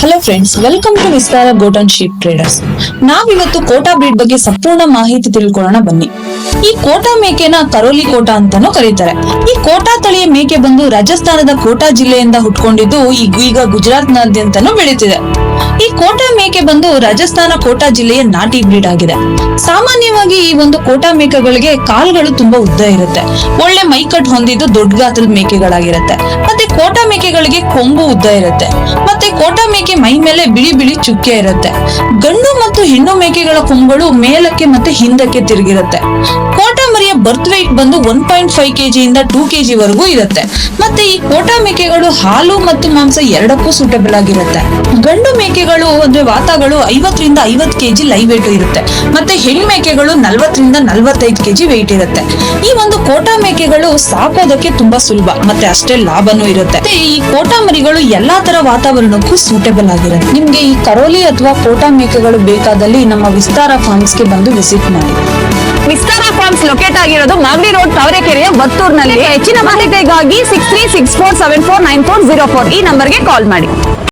Hello friends, welcome to Vistara goat and sheep traders. ನಾವಿವತ್ತು Kota bread ಬಗ್ಗೆ ಸಂಪೂರ್ಣ ಮಾಹಿತಿ ತಿಳ್ಕೊಳ್ಳೋಣ ಬನ್ನಿ. ಈ ಕೋಟಾ ಮೇಕೆನ ಕರೋಲಿ ಕೋಟಾ ಅಂತಾನೂ ಕರೀತಾರೆ. ಈ ಕೋಟಾ ತಳಿಯ ಮೇಕೆ ಬಂದು ರಾಜಸ್ಥಾನದ ಕೋಟಾ ಜಿಲ್ಲೆಯಿಂದ ಹುಟ್ಕೊಂಡಿದ್ದು ಈಗ ಗುಜರಾತ್ನಾದ್ಯಂತನೂ ಬೆಳೀತಿದೆ. ಈ ಕೋಟಾ ಮೇಕೆ ಬಂದು ರಾಜಸ್ಥಾನ ಕೋಟಾ ಜಿಲ್ಲೆಯ ನಾಟಿ ಬ್ರೀಡ್ ಆಗಿದೆ. ಸಾಮಾನ್ಯವಾಗಿ ಈ ಒಂದು ಕೋಟಾ ಮೇಕೆಗಳಿಗೆ ಕಾಲುಗಳು ತುಂಬಾ ಉದ್ದ ಇರುತ್ತೆ, ಒಳ್ಳೆ ಮೈಕಟ್ ಹೊಂದಿದ್ದು ದೊಡ್ಡ ಗಾತ್ರದ ಮೇಕೆಗಳಾಗಿರುತ್ತೆ. ಮತ್ತೆ ಕೋಟಾ ಮೇಕೆಗಳಿಗೆ ಕೊಂಬು ಉದ್ದ ಇರುತ್ತೆ. ಮತ್ತೆ ಕೋಟಾ ಮೇಕೆ ಮೈ ಮೇಲೆ ಬಿಳಿ ಬಿಳಿ ಚುಕ್ಕೆ ಇರುತ್ತೆ. ಗಂಡು ಮತ್ತು ಹೆಣ್ಣು ಮೇಕೆಗಳ ಕೊಂಬುಗಳು ಮೇಲಕ್ಕೆ ಮತ್ತೆ ಹಿಂದಕ್ಕೆ ತಿರುಗಿರುತ್ತೆ. ಕೋಟಾ ಮರಿಯ ಬರ್ತ್ weight ಬಂದು 1.5 kg ಇಂದ 2 kg ವರೆಗೂ ಇರುತ್ತೆ. ಮತ್ತೆ ಈ ಕೋಟಾ ಮೇಕೆಗಳು ಹಾಲು ಮತ್ತು ಮಾಂಸ ಎರಡಕ್ಕೂ ಸೂಟಬಲ್ ಆಗಿರುತ್ತೆ. ಗಂಡು ಮೇಕೆಗಳು ಅಂದ್ರೆ ವಾತಗಳು 50 ರಿಂದ 50 kg ಲೈವ್ ವೇಟ್ ಇರುತ್ತೆ. ಮತ್ತೆ ಹೆಣ್ಣು ಮೇಕೆಗಳು 40 ರಿಂದ 45 kg ವೇಟ್ ಇರುತ್ತೆ. ಈ ಒಂದು ಕೋಟಾ ಮೇಕೆಗಳು ಸಾಕೋದಕ್ಕೆ ತುಂಬಾ ಸುಲಭ, ಮತ್ತೆ ಅಷ್ಟೇ ಲಾಭನೂ ಇರುತ್ತೆ. ಈ ಕೋಟಾ ಮರಿಗಳು ಎಲ್ಲಾ ತರ ವಾತಾವರಣಕ್ಕೂ ಸೂಟಬಲ್ ಆಗಿರುತ್ತೆ. ನಿಮ್ಗೆ ಈ ಕರೋಲಿ ಅಥವಾ ಕೋಟಾ ಮೇಕೆಗಳು ಬೇಕಾದಲ್ಲಿ ನಮ್ಮ ವಿಸ್ತಾರ ಫಾರ್ಮ್ಸ್ ಗೆ ಬಂದು ವಿಸಿಟ್ ಮಾಡಿ. ವಿಸ್ತಾರ ಫಾರ್ಮ್ಸ್ ಲೊಕೇಟ್ ಆಗಿರೋದು ಮಾಗಡಿ ರೋಡ್, ತಾವರೆಕೆರೆಯ ವತ್ತೂರ್ನಲ್ಲಿ. ಹೆಚ್ಚಿನ ಮಾಹಿತಿಗಾಗಿ 6364749404 ಈ ನಂಬರ್ಗೆ ಕಾಲ್ ಮಾಡಿ.